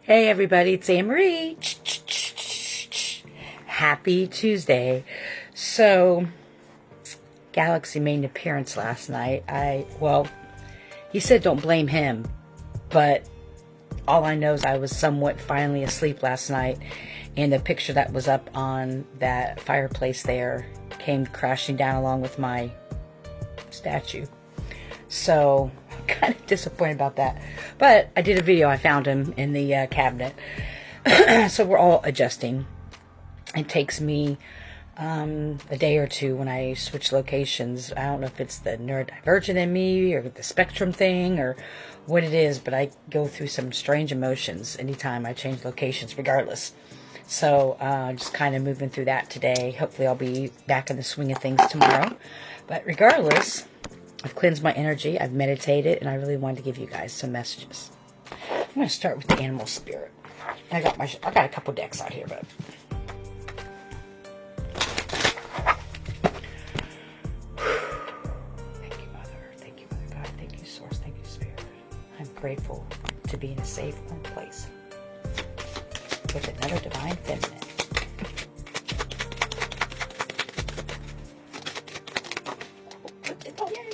Hey everybody, it's Anne Marie. Happy Tuesday. So, Galaxy made an appearance last night. He said don't blame him, but all I know is I was somewhat finally asleep last night, and the picture that was up on that fireplace there came crashing down along with my statue. So, I'm kind of disappointed about that. But I did a video. I found him in the cabinet. So we're all adjusting. It takes me a day or two when I switch locations. I don't know if it's the neurodivergent in me or the spectrum thing or what it is, but I go through some strange emotions anytime I change locations regardless. So just kind of moving through that today. Hopefully I'll be back in the swing of things tomorrow. But regardless, I've cleansed my energy, I've meditated, and I really wanted to give you guys some messages. I'm going to start with the animal spirit. I got a couple decks out here, but thank you, Mother God, thank you, Source, thank you, Spirit. I'm grateful to be in a safe, warm place with another divine feminine. Oh, yay!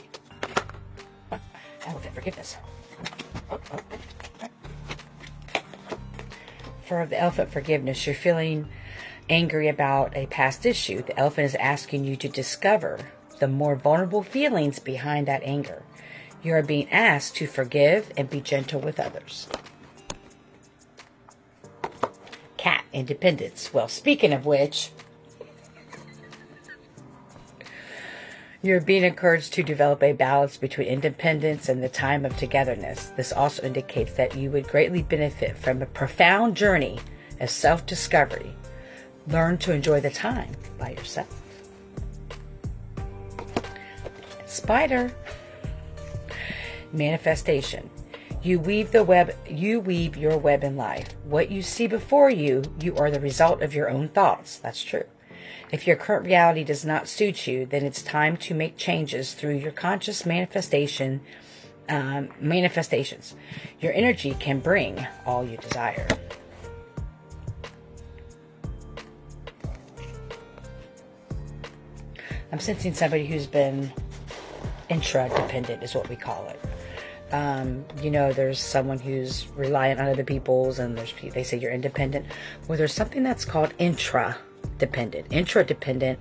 Elephant forgiveness. For the elephant forgiveness, you're feeling angry about a past issue. The elephant is asking you to discover the more vulnerable feelings behind that anger. You are being asked to forgive and be gentle with others. Cat, independence. Well, speaking of which, you're being encouraged to develop a balance between independence and the time of togetherness. This also indicates that you would greatly benefit from a profound journey of self-discovery. Learn to enjoy the time by yourself. Spider. Manifestation. You weave your web in life. What you see before you, you are the result of your own thoughts. That's true. If your current reality does not suit you, then it's time to make changes through your conscious manifestations. Your energy can bring all you desire. I'm sensing somebody who's been intra-dependent is what we call it. There's someone who's reliant on other people's, and they say you're independent. Well, there's something that's called intra-dependent. Intra-dependent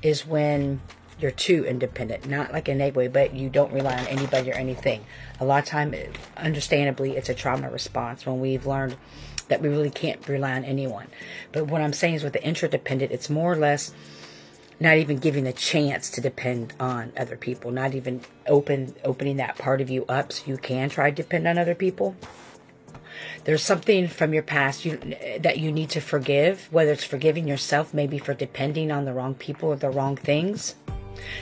is when you're too independent, not like in a way, but you don't rely on anybody or anything. A lot of time, understandably, it's a trauma response when we've learned that we really can't rely on anyone. But what I'm saying is with the intra-dependent, it's more or less not even giving a chance to depend on other people, not even opening that part of you up so you can try to depend on other people. There's something from your past that you need to forgive, whether it's forgiving yourself, maybe for depending on the wrong people or the wrong things.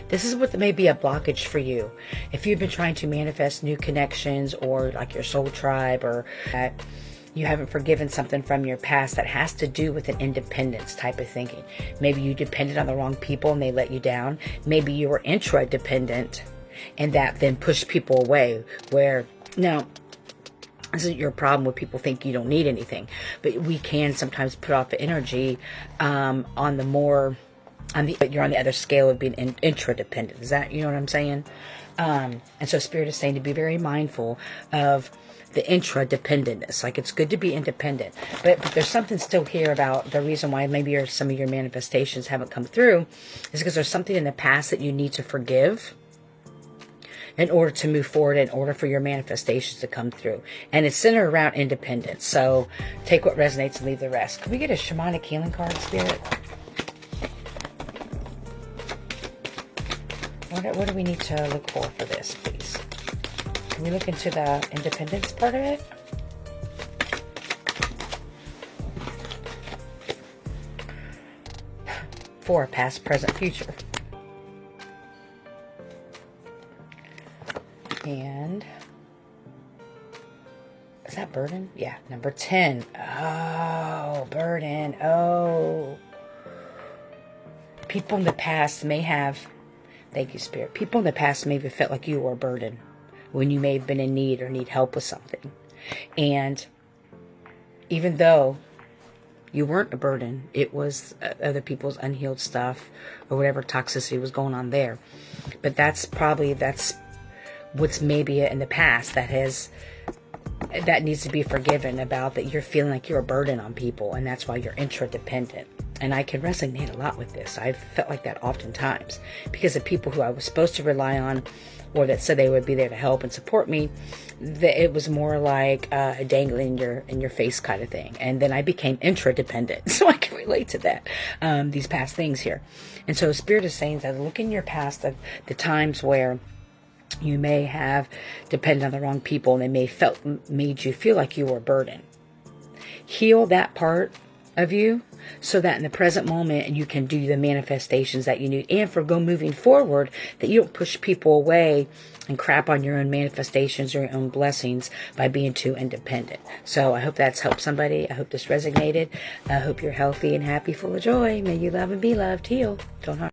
This is what may be a blockage for you. If you've been trying to manifest new connections or like your soul tribe, or that you haven't forgiven something from your past that has to do with an independence type of thinking. Maybe you depended on the wrong people and they let you down. Maybe you were intra-dependent and that then pushed people away. Now, this isn't your problem where people think you don't need anything, but we can sometimes put off energy but you're on the other scale of being intra-dependent. Is that, you know what I'm saying? And so Spirit is saying to be very mindful of the intra-dependentness. Like, it's good to be independent, but there's something still here about the reason why maybe some of your manifestations haven't come through is because there's something in the past that you need to forgive in order to move forward, in order for your manifestations to come through. And it's centered around independence. So take what resonates and leave the rest. Can we get a shamanic healing card, Spirit? What do we need to look for this, please? Can we look into the independence part of it? For past, present, future. And is that burden? Yeah, number 10. Oh, burden. Oh. People in the past may have, thank you, Spirit. People in the past may have felt like you were a burden when you may have been in need or need help with something. And even though you weren't a burden, it was other people's unhealed stuff or whatever toxicity was going on there. But that's what's maybe in the past that needs to be forgiven about, that you're feeling like you're a burden on people, and that's why you're interdependent. And I can resonate a lot with this. I've felt like that oftentimes because the people who I was supposed to rely on, or that said they would be there to help and support me, it was more like a dangling in your face kind of thing. And then I became interdependent, so I can relate to that, these past things here. And so Spirit is saying that look in your past, the times where you may have depended on the wrong people and they made you feel like you were a burden. Heal that part of you so that in the present moment you can do the manifestations that you need, and for moving forward, that you don't push people away and crap on your own manifestations or your own blessings by being too independent. So I hope that's helped somebody. I hope this resonated. I hope you're healthy and happy, full of joy. May you love and be loved. Heal. Don't harm.